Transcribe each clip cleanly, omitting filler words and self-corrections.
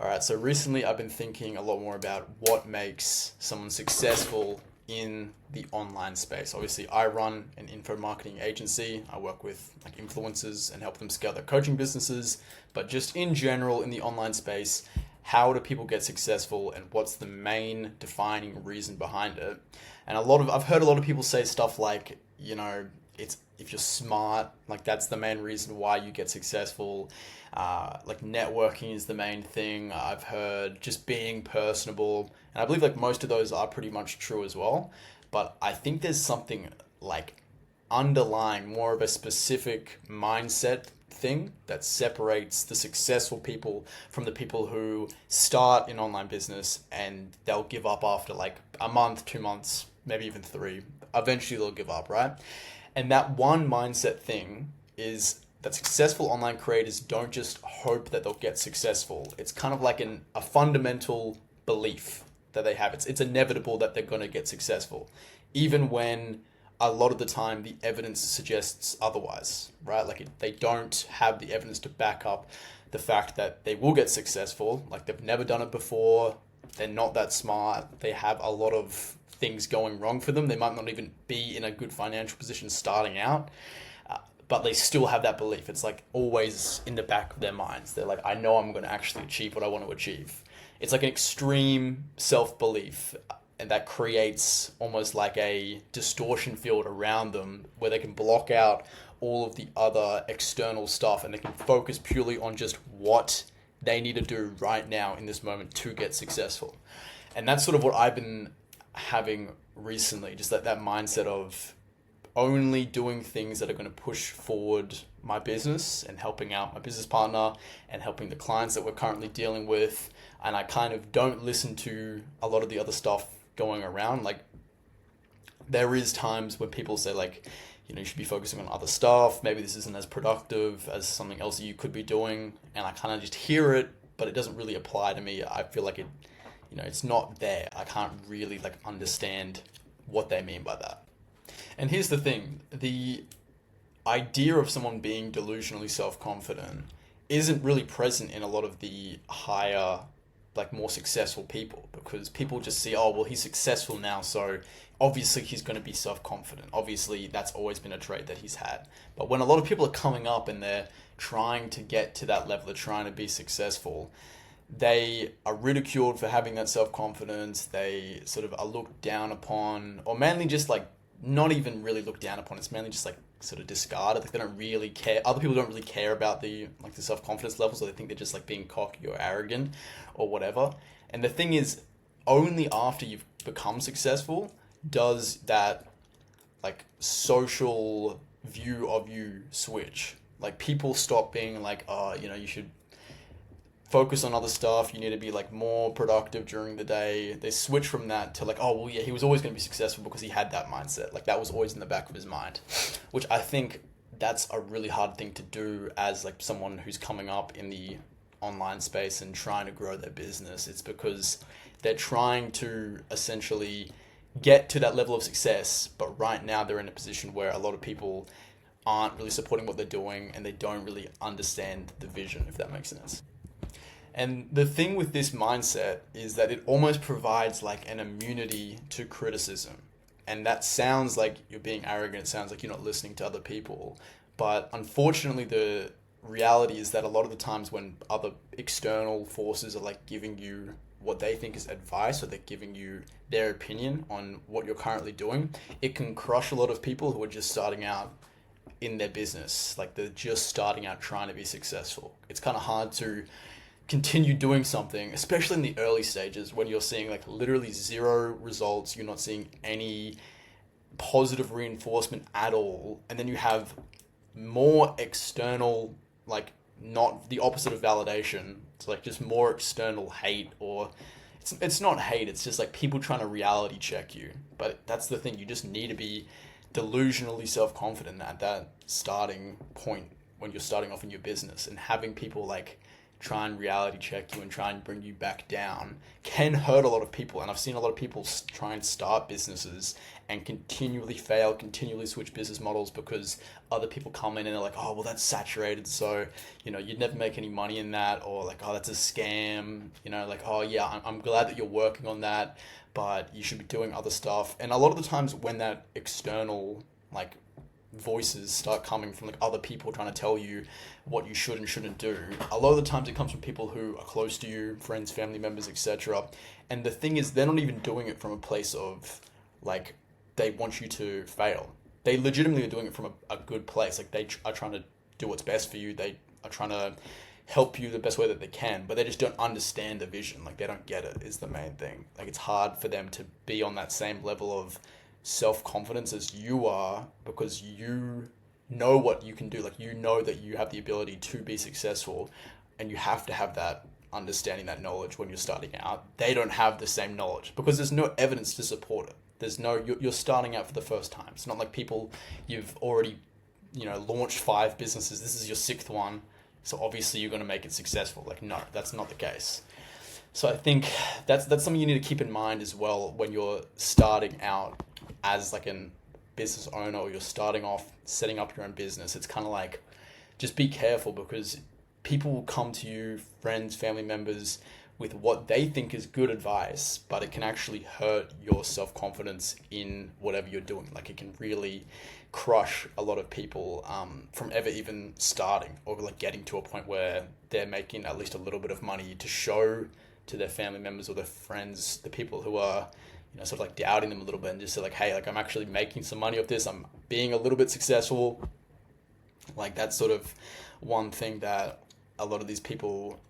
All right, so recently I've been thinking a lot more about what makes someone successful in the online space. Obviously, I run an info marketing agency. I work with like influencers and help them scale their coaching businesses. But just in general, in the online space, how do people get successful and what's the main defining reason behind it? And I've heard a lot of people say stuff like, it's if you're smart, like that's the main reason why you get successful. Like networking is the main thing. I've heard just being personable, and I believe like most of those are pretty much true as well. But I think there's something like underlying more of a specific mindset thing that separates the successful people from the people who start in online business and they'll give up after like a month, 2 months, maybe even three. Eventually they'll give up, right? And that one mindset thing is that successful online creators don't just hope that they'll get successful. It's kind of like a fundamental belief that they have. It's inevitable that they're going to get successful, even when a lot of the time the evidence suggests otherwise, right? They don't have the evidence to back up the fact that they will get successful. Like they've never done it before. They're not that smart. They have a lot of things going wrong for them. They might not even be in a good financial position starting out, but they still have that belief. It's like always in the back of their minds. They're like, I know I'm going to actually achieve what I want to achieve. It's like an extreme self-belief, and that creates almost like a distortion field around them where they can block out all of the other external stuff and they can focus purely on just what they need to do right now in this moment to get successful. And that's sort of what I've been having recently, just that mindset of only doing things that are going to push forward my business and helping out my business partner and helping the clients that we're currently dealing with. And I kind of don't listen to a lot of the other stuff going around. Like there is times when people say like, you should be focusing on other stuff. Maybe this isn't as productive as something else that you could be doing. And I kind of just hear it, but it doesn't really apply to me. I feel like it's not there. I can't really like understand what they mean by that. And here's the thing, the idea of someone being delusionally self-confident isn't really present in a lot of the higher, like more successful people, because people just see, oh, well, he's successful now, so obviously he's going to be self-confident. Obviously, that's always been a trait that he's had. But when a lot of people are coming up and they're trying to get to that level, they're trying to be successful, they are ridiculed for having that self-confidence. They sort of are looked down upon, or mainly just like not even really looked down upon. It's mainly just like sort of discarded. Like they don't really care. Other people don't really care about the self-confidence levels, or they think they're just like being cocky or arrogant or whatever. And the thing is, only after you've become successful does that like social view of you switch. Like people stop being like, oh, you should focus on other stuff. You need to be like more productive during the day. They switch from that to like, oh, well, yeah, he was always going to be successful because he had that mindset. Like that was always in the back of his mind, which I think that's a really hard thing to do as like someone who's coming up in the online space and trying to grow their business. It's because they're trying to essentially get to that level of success, but right now they're in a position where a lot of people aren't really supporting what they're doing and they don't really understand the vision, if that makes sense. And the thing with this mindset is that it almost provides like an immunity to criticism. And that sounds like you're being arrogant. It sounds like you're not listening to other people. But unfortunately, the reality is that a lot of the times when other external forces are like giving you what they think is advice, or they're giving you their opinion on what you're currently doing, it can crush a lot of people who are just starting out in their business. Like they're just starting out trying to be successful. It's kind of hard to continue doing something, especially in the early stages when you're seeing like literally zero results, you're not seeing any positive reinforcement at all, and then you have more external, like not the opposite of validation. It's like just more external hate, or it's not hate, it's just like people trying to reality check you. But that's the thing, you just need to be delusionally self-confident at that starting point when you're starting off in your business, and having people like try and reality check you and try and bring you back down can hurt a lot of people. And I've seen a lot of people try and start businesses and continually fail, continually switch business models because other people come in and they're like, oh, well, that's saturated. So, you'd never make any money in that. Or like, oh, that's a scam. Like, oh, yeah, I'm glad that you're working on that, but you should be doing other stuff. And a lot of the times when that external, like, voices start coming from like other people trying to tell you what you should and shouldn't do, a lot of the times it comes from people who are close to you, friends, family members, etc. And the thing is, they're not even doing it from a place of like they want you to fail. They legitimately are doing it from a good place. Like they are trying to do what's best for you. They are trying to help you the best way that they can, but they just don't understand the vision. Like they don't get it is the main thing. Like it's hard for them to be on that same level of self-confidence as you are, because you know what you can do. Like that you have the ability to be successful, and you have to have that understanding, that knowledge when you're starting out. They don't have the same knowledge because there's no evidence to support it. You're starting out for the first time. It's not like people you've already launched 5 businesses, this is your 6th one, so obviously you're going to make it successful. Like, no, that's not the case. So I think that's something you need to keep in mind as well when you're starting out as like a business owner, or you're starting off setting up your own business. It's kind of like, just be careful, because people will come to you, friends, family members, with what they think is good advice, but it can actually hurt your self-confidence in whatever you're doing. Like it can really crush a lot of people from ever even starting, or like getting to a point where they're making at least a little bit of money to show to their family members or their friends, the people who are sort of like doubting them a little bit, and just say like, hey, like I'm actually making some money off this, I'm being a little bit successful. Like that's sort of one thing that a lot of these people,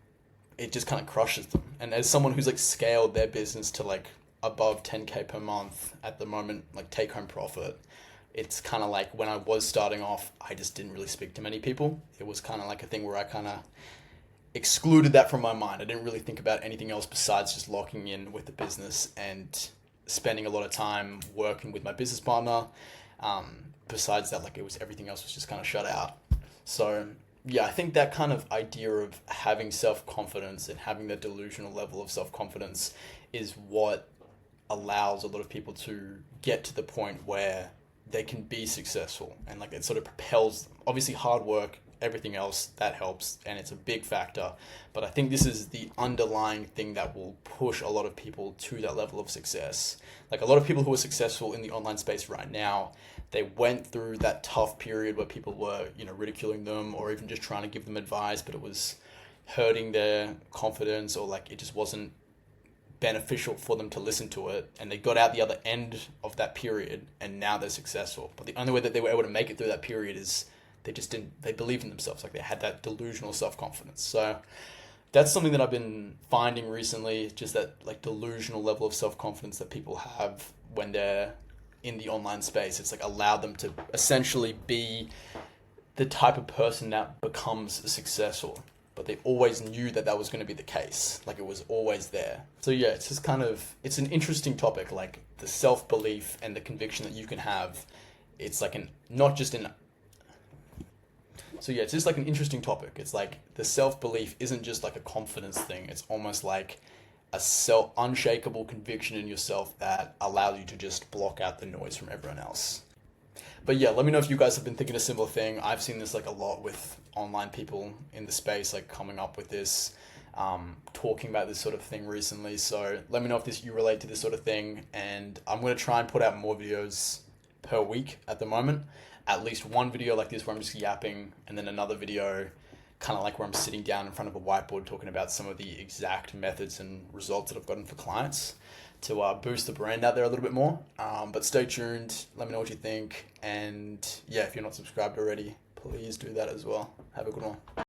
it just kind of crushes them. And as someone who's like scaled their business to like above 10K per month at the moment, like take home profit, it's kind of like when I was starting off, I just didn't really speak to many people. It was kind of like a thing where I kind of excluded that from my mind. I didn't really think about anything else besides just locking in with the business and spending a lot of time working with my business partner. Besides that, like everything else was just kind of shut out. So yeah, I think that kind of idea of having self-confidence and having that delusional level of self-confidence is what allows a lot of people to get to the point where they can be successful, and like it sort of propels them. Obviously hard work, everything else, that helps, and it's a big factor. But I think this is the underlying thing that will push a lot of people to that level of success. Like a lot of people who are successful in the online space right now, they went through that tough period where people were, ridiculing them or even just trying to give them advice, but it was hurting their confidence, or like it just wasn't beneficial for them to listen to it, and they got out the other end of that period and now they're successful. But the only way that they were able to make it through that period is they believed in themselves. Like they had that delusional self-confidence. So that's something that I've been finding recently, just that like delusional level of self-confidence that people have when they're in the online space. It's like allowed them to essentially be the type of person that becomes successful. But they always knew that was going to be the case. Like it was always there. So yeah, it's just it's an interesting topic, like the self-belief and the conviction that you can have. It's like so yeah, it's just like an interesting topic. It's like the self-belief isn't just like a confidence thing. It's almost like a unshakable conviction in yourself that allows you to just block out the noise from everyone else. But yeah, let me know if you guys have been thinking a similar thing. I've seen this like a lot with online people in the space, like coming up with this, talking about this sort of thing recently. So let me know if you relate to this sort of thing. And I'm going to try and put out more videos per week at the moment. At least one video like this where I'm just yapping, and then another video kind of like where I'm sitting down in front of a whiteboard talking about some of the exact methods and results that I've gotten for clients to boost the brand out there a little bit more. But stay tuned. Let me know what you think. And yeah, if you're not subscribed already, please do that as well. Have a good one.